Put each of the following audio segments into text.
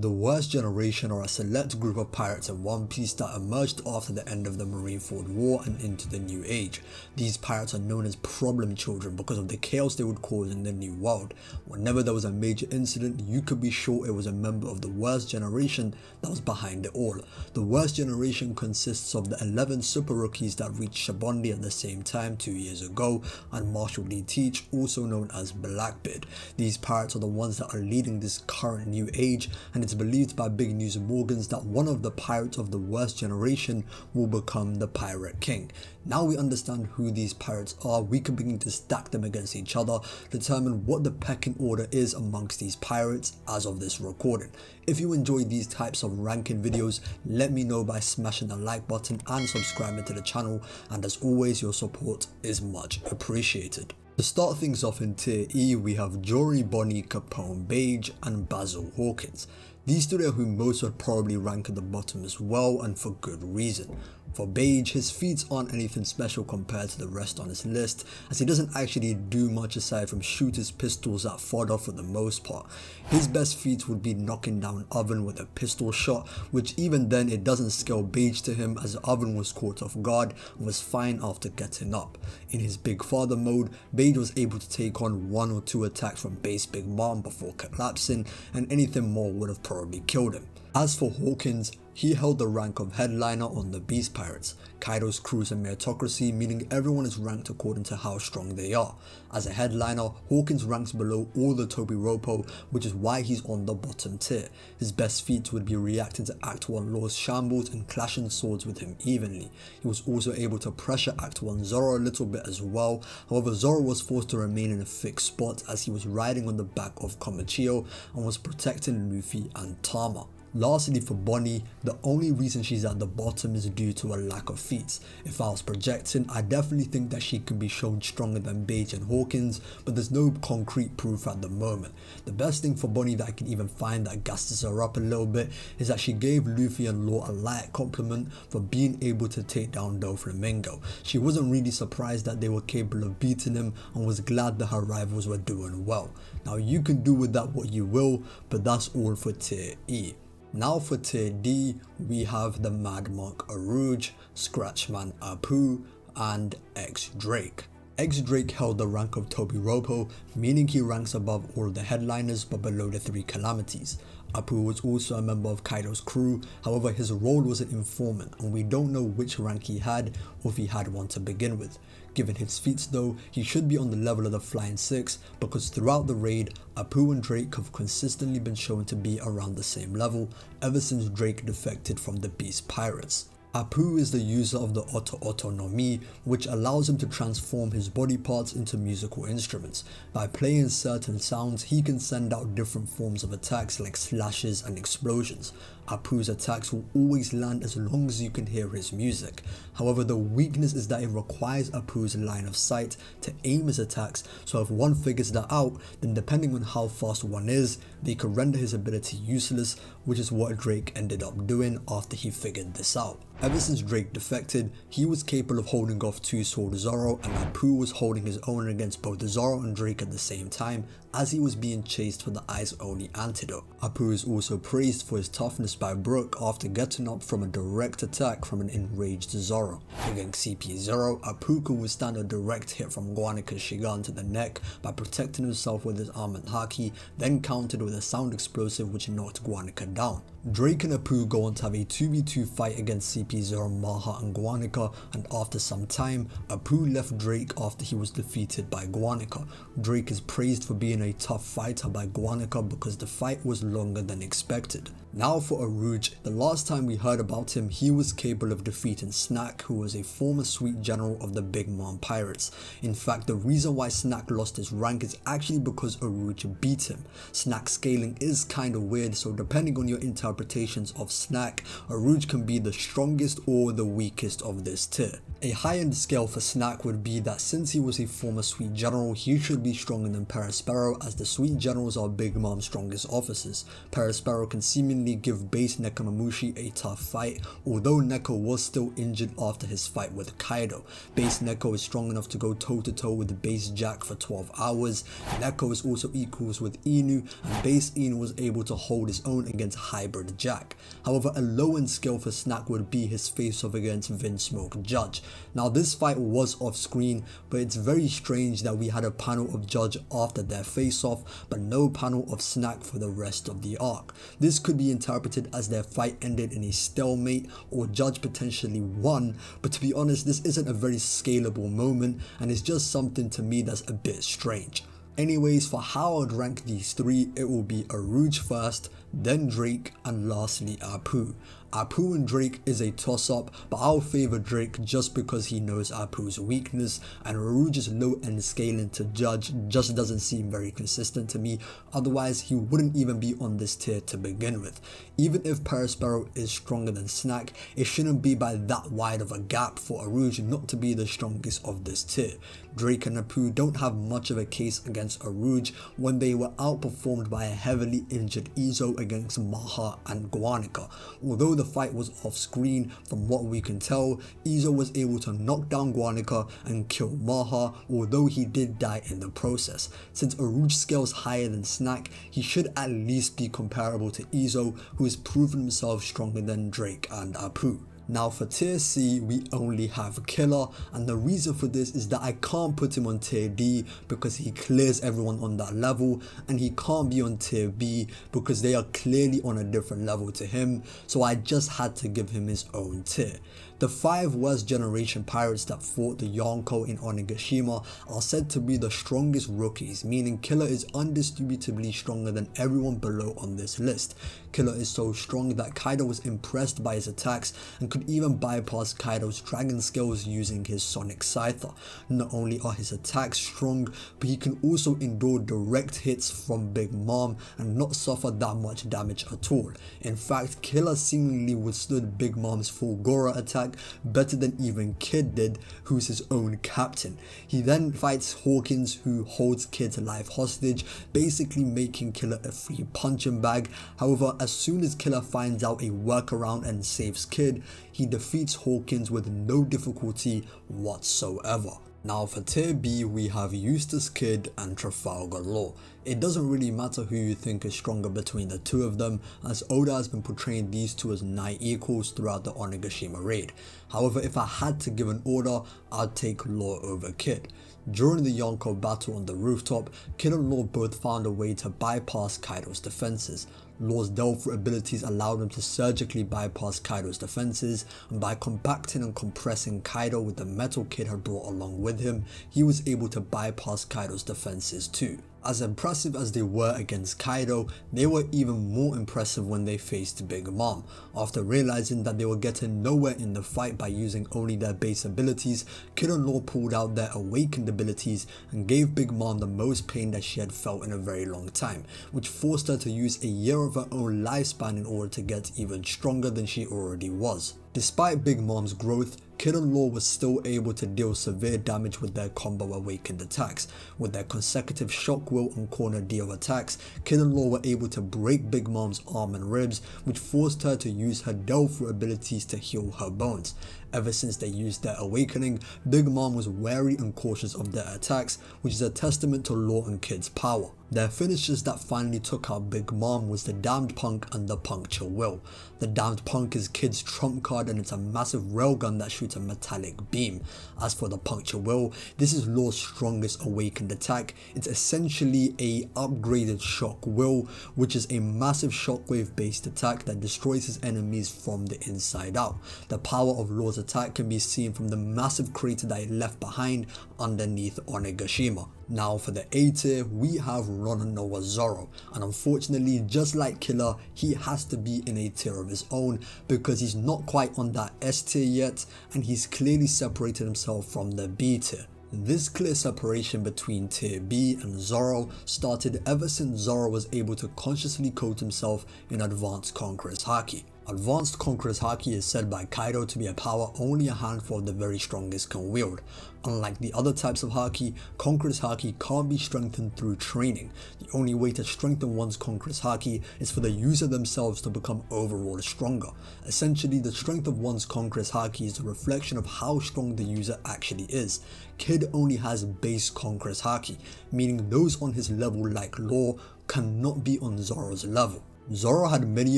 The Worst Generation are a select group of pirates in One Piece that emerged after the end of the Marineford War and into the New Age. These pirates are known as problem children because of the chaos they would cause in the New World. Whenever there was a major incident, you could be sure it was a member of the Worst Generation that was behind it all. The Worst Generation consists of the 11 super rookies that reached Shabondi at the same time 2 years ago, and Marshall D. Teach, also known as Blackbeard. These pirates are the ones that are leading this current New Age, and it's believed by Big News Morgans that one of the pirates of the Worst Generation will become the Pirate King. Now we understand who these pirates are, we can begin to stack them against each other, determine what the pecking order is amongst these pirates as of this recording. If you enjoy these types of ranking videos, let me know by smashing the like button and subscribing to the channel, and as always, your support is much appreciated. To start things off in Tier E, we have Jory, Bonnie, Capone, Beige, and Basil Hawkins. These two are who most would probably rank at the bottom as well, and for good reason. For Beige, his feats aren't anything special compared to the rest on his list, as he doesn't actually do much aside from shoot his pistols at fodder for the most part. His best feats would be knocking down Oven with a pistol shot, which even then it doesn't scale Beige to him, as Oven was caught off guard and was fine after getting up. In his Big Father mode, Beige was able to take on 1 or 2 attacks from base Big Mom before collapsing, and anything more would have probably killed him. As for Hawkins, he held the rank of headliner on the Beast Pirates. Kaido's crew's a meritocracy, meaning everyone is ranked according to how strong they are. As a headliner, Hawkins ranks below all the Tobiropo, which is why he's on the bottom tier. His best feats would be reacting to Act 1 Law's shambles and clashing swords with him evenly. He was also able to pressure Act 1 Zoro a little bit as well, however Zoro was forced to remain in a fixed spot as he was riding on the back of Komichio and was protecting Luffy and Tama. Lastly, for Bonnie, the only reason she's at the bottom is due to a lack of feats. If I was projecting, I definitely think that she can be shown stronger than Beige and Hawkins, but there's no concrete proof at the moment. The best thing for Bonnie that I can even find that gasses her up a little bit is that she gave Luffy and Law a light compliment for being able to take down Doflamingo. She wasn't really surprised that they were capable of beating him and was glad that her rivals were doing well. Now you can do with that what you will, but that's all for Tier E. Now for Tier D, we have the Mad Monk Aruj, Scratchman Apu, and X-Drake. X-Drake held the rank of Tobiropo, meaning he ranks above all the headliners but below the 3 calamities. Apu was also a member of Kaido's crew, however his role was an informant and we don't know which rank he had or if he had one to begin with. Given his feats though, he should be on the level of the Flying Six because throughout the raid, Apu and Drake have consistently been shown to be around the same level ever since Drake defected from the Beast Pirates. Apu is the user of the Oto no Mi, which allows him to transform his body parts into musical instruments. By playing certain sounds, he can send out different forms of attacks like slashes and explosions. Apu's attacks will always land as long as you can hear his music. However, the weakness is that it requires Apu's line of sight to aim his attacks, so if one figures that out, then depending on how fast one is, they could render his ability useless, which is what Drake ended up doing after he figured this out. Ever since Drake defected, he was capable of holding off 2-Sword Zoro, and Apu was holding his own against both Zoro and Drake at the same time as he was being chased for the Eyes Only antidote. Apu is also praised for his toughness by Brook after getting up from a direct attack from an enraged Zoro. Against CP0, Apu can withstand a direct hit from Guanaka's Shigan to the neck by protecting himself with his armored haki, then countered with a sound explosive which knocked Guanika down. Drake and Apu go on to have a 2v2 fight against CP0, Maha and Guanika, and after some time, Apu left Drake after he was defeated by Guanika. Drake is praised for being a tough fighter by Guanika because the fight was longer than expected. Now for Aruj, the last time we heard about him, he was capable of defeating Snack, who was a former sweet general of the Big Mom Pirates. In fact, the reason why Snack lost his rank is actually because Aruj beat him. Snack scaling is kinda weird, so depending on your interpretations of Snack, Aruj can be the strongest or the weakest of this tier. A high-end scale for Snack would be that since he was a former Sweet General, he should be stronger than Perospero, as the Sweet Generals are Big Mom's strongest officers. Perospero can seemingly give base Nekomamushi a tough fight, although Neko was still injured after his fight with Kaido. Base Neko is strong enough to go toe to toe with base Jack for 12 hours. Neko is also equals with Inu, and base Inu was able to hold his own against hybrid Jack. However, a low end skill for Snack would be his face off against Vinsmoke Judge. Now this fight was off screen, but it's very strange that we had a panel of Judge after their face off, but no panel of Snack for the rest of the arc. This could be interpreted as their fight ended in a stalemate or Judge potentially won, but to be honest, this isn't a very scalable moment and it's just something to me that's a bit strange. Anyways, for how I'd rank these three, it will be Aruj first, then Drake, and lastly Apu. Apu and Drake is a toss-up, but I'll favour Drake just because he knows Apu's weakness, and Aruj's low-end scaling to Judge just doesn't seem very consistent to me, otherwise he wouldn't even be on this tier to begin with. Even if Perospero is stronger than Snack, it shouldn't be by that wide of a gap for Aruj not to be the strongest of this tier. Drake and Apu don't have much of a case against Aruj when they were outperformed by a heavily injured Izo against Maha and Guanica. Although the fight was off screen, from what we can tell, Izo was able to knock down Guanica and kill Maha, although he did die in the process. Since Aruj scales higher than Snack, he should at least be comparable to Izo, who has proven himself stronger than Drake and Apu. Now for tier C, we only have Killer, and the reason for this is that I can't put him on tier D because he clears everyone on that level, and he can't be on tier B because they are clearly on a different level to him, so I just had to give him his own tier. The 5 worst generation pirates that fought the Yonko in Onigashima are said to be the strongest rookies, meaning Killer is undisputably stronger than everyone below on this list. Killer is so strong that Kaido was impressed by his attacks and could even bypass Kaido's dragon skills using his Sonic Scyther. Not only are his attacks strong, but he can also endure direct hits from Big Mom and not suffer that much damage at all. In fact, Killer seemingly withstood Big Mom's full Gora attack better than even Kid did, who's his own captain. He then fights Hawkins, who holds Kid's life hostage, basically making Killer a free punching bag. However, as soon as Killer finds out a workaround and saves Kid, he defeats Hawkins with no difficulty whatsoever. Now for tier B, we have Eustace Kid and Trafalgar Law. It doesn't really matter who you think is stronger between the two of them, as Oda has been portraying these two as nigh equals throughout the Onigashima raid. However, if I had to give an order, I'd take Law over Kid. During the Yonko battle on the rooftop, Kid and Law both found a way to bypass Kaido's defenses. Law's Delphi abilities allowed him to surgically bypass Kaido's defenses, and by compacting and compressing Kaido with the metal Kid had brought along with him, he was able to bypass Kaido's defenses too. As impressive as they were against Kaido, they were even more impressive when they faced Big Mom. After realizing that they were getting nowhere in the fight by using only their base abilities, Kid and Law pulled out their awakened abilities and gave Big Mom the most pain that she had felt in a very long time, which forced her to use a year of her own lifespan in order to get even stronger than she already was. Despite Big Mom's growth, Kid and Law was still able to deal severe damage with their combo awakened attacks. With their consecutive shock will and corner D of attacks, Kid and Law were able to break Big Mom's arm and ribs, which forced her to use her Delphi abilities to heal her bones. Ever since they used their awakening, Big Mom was wary and cautious of their attacks, which is a testament to Law and Kid's power. Their finishes that finally took out Big Mom was the Damned Punk and the Puncture Will. The Damned Punk is Kid's trump card and it's a massive railgun that shoots a metallic beam. As for the Puncture Will, this is Law's strongest awakened attack. It's essentially a upgraded Shock Will, which is a massive shockwave based attack that destroys his enemies from the inside out. The power of Law's attack can be seen from the massive crater that it left behind underneath Onigashima. Now for the A tier, we have Ronanoa Zoro, and unfortunately, just like Killer, he has to be in a tier of his own because he's not quite on that S tier yet, and he's clearly separated himself from the B tier. This clear separation between tier B and Zoro started ever since Zoro was able to consciously coat himself in Advanced Conqueror's Haki. Advanced Conqueror's Haki is said by Kaido to be a power only a handful of the very strongest can wield. Unlike the other types of Haki, Conqueror's Haki can't be strengthened through training. The only way to strengthen one's Conqueror's Haki is for the user themselves to become overall stronger. Essentially, the strength of one's Conqueror's Haki is a reflection of how strong the user actually is. Kid only has base Conqueror's Haki, meaning those on his level like Law cannot be on Zoro's level. Zoro had many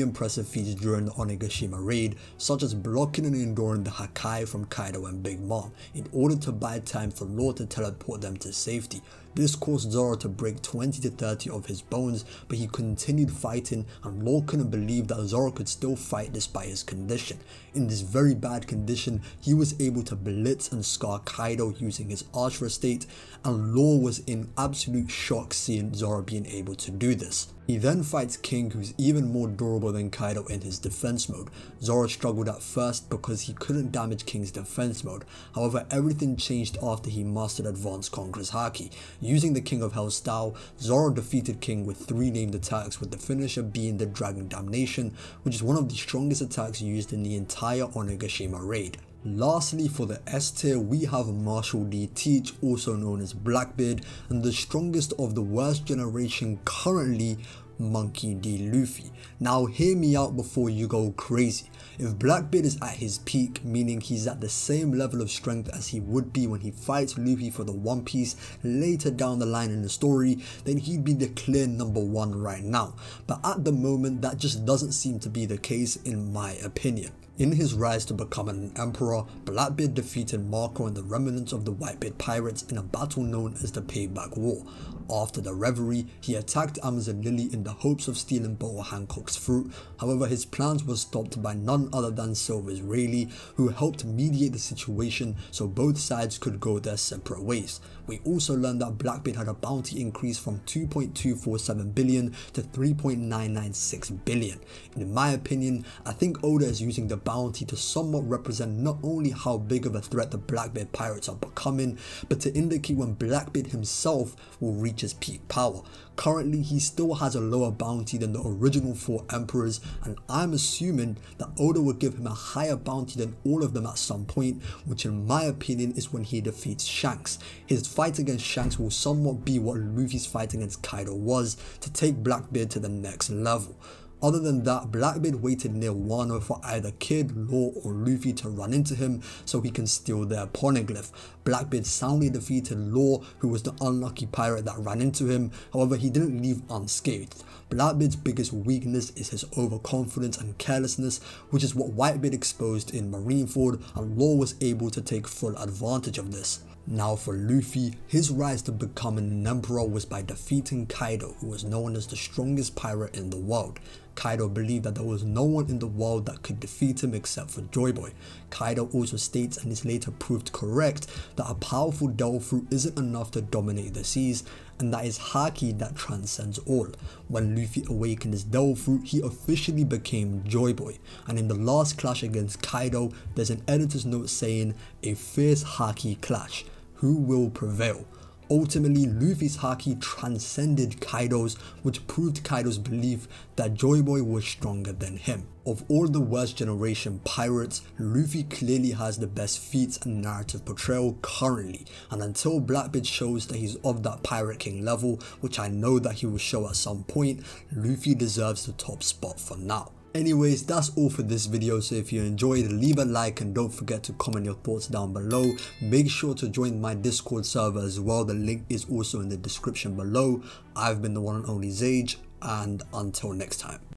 impressive feats during the Onigashima raid, such as blocking and enduring the Hakai from Kaido and Big Mom in order to buy time for Law to teleport them to safety. This caused Zoro to break 20 to 30 of his bones, but he continued fighting and Law couldn't believe that Zoro could still fight despite his condition. In this very bad condition, he was able to blitz and scar Kaido using his Ultra state, and Law was in absolute shock seeing Zoro being able to do this. He then fights King, who's even more durable than Kaido in his defense mode. Zoro struggled at first because he couldn't damage King's defense mode. However, everything changed after he mastered Advanced Conqueror's Haki. Using the King of Hell style, Zoro defeated King with 3 named attacks, with the finisher being the Dragon Damnation, which is one of the strongest attacks used in the entire Onigashima raid. Lastly, for the S tier, we have Marshall D. Teach, also known as Blackbeard, and the strongest of the worst generation currently, Monkey D. Luffy. Now hear me out before you go crazy. If Blackbeard is at his peak, meaning he's at the same level of strength as he would be when he fights Luffy for the One Piece later down the line in the story, then he'd be the clear number 1 right now. But at the moment, that just doesn't seem to be the case in my opinion. In his rise to becoming an emperor, Blackbeard defeated Marco and the remnants of the Whitebeard pirates in a battle known as the Payback War. After the reverie, he attacked Amazon Lily in the hopes of stealing Boa Hancock's fruit. However, his plans were stopped by none other than Silver's Rayleigh, who helped mediate the situation so both sides could go their separate ways. We also learned that Blackbeard had a bounty increase from 2.247 billion to 3.996 billion. In my opinion, I think Oda is using the bounty to somewhat represent not only how big of a threat the Blackbeard pirates are becoming, but to indicate when Blackbeard himself will reach his peak power. Currently, he still has a lower bounty than the original 4 emperors, and I'm assuming that Oda will give him a higher bounty than all of them at some point, which in my opinion is when he defeats Shanks. His fight against Shanks will somewhat be what Luffy's fight against Kaido was, to take Blackbeard to the next level. Other than that, Blackbeard waited near Wano for either Kid, Law or Luffy to run into him so he can steal their poneglyph. Blackbeard soundly defeated Law, who was the unlucky pirate that ran into him. However, he didn't leave unscathed. Blackbeard's biggest weakness is his overconfidence and carelessness, which is what Whitebeard exposed in Marineford, and Law was able to take full advantage of this. Now for Luffy, his rise to becoming an emperor was by defeating Kaido, who was known as the strongest pirate in the world. Kaido believed that there was no one in the world that could defeat him except for Joy Boy. Kaido also states, and is later proved correct, that a powerful devil fruit isn't enough to dominate the seas, and that is Haki that transcends all. When Luffy awakened his devil fruit, he officially became Joy Boy, and in the last clash against Kaido, there's an editor's note saying, "A fierce Haki clash. Who will prevail?" Ultimately, Luffy's Haki transcended Kaido's, which proved Kaido's belief that Joy Boy was stronger than him. Of all the worst generation pirates, Luffy clearly has the best feats and narrative portrayal currently, and until Blackbeard shows that he's of that Pirate King level, which I know that he will show at some point, Luffy deserves the top spot for now. Anyways, that's all for this video, so if you enjoyed, leave a like and don't forget to comment your thoughts down below. Make sure to join my Discord server as well, the link is also in the description below. I've been the one and only Zage, and until next time.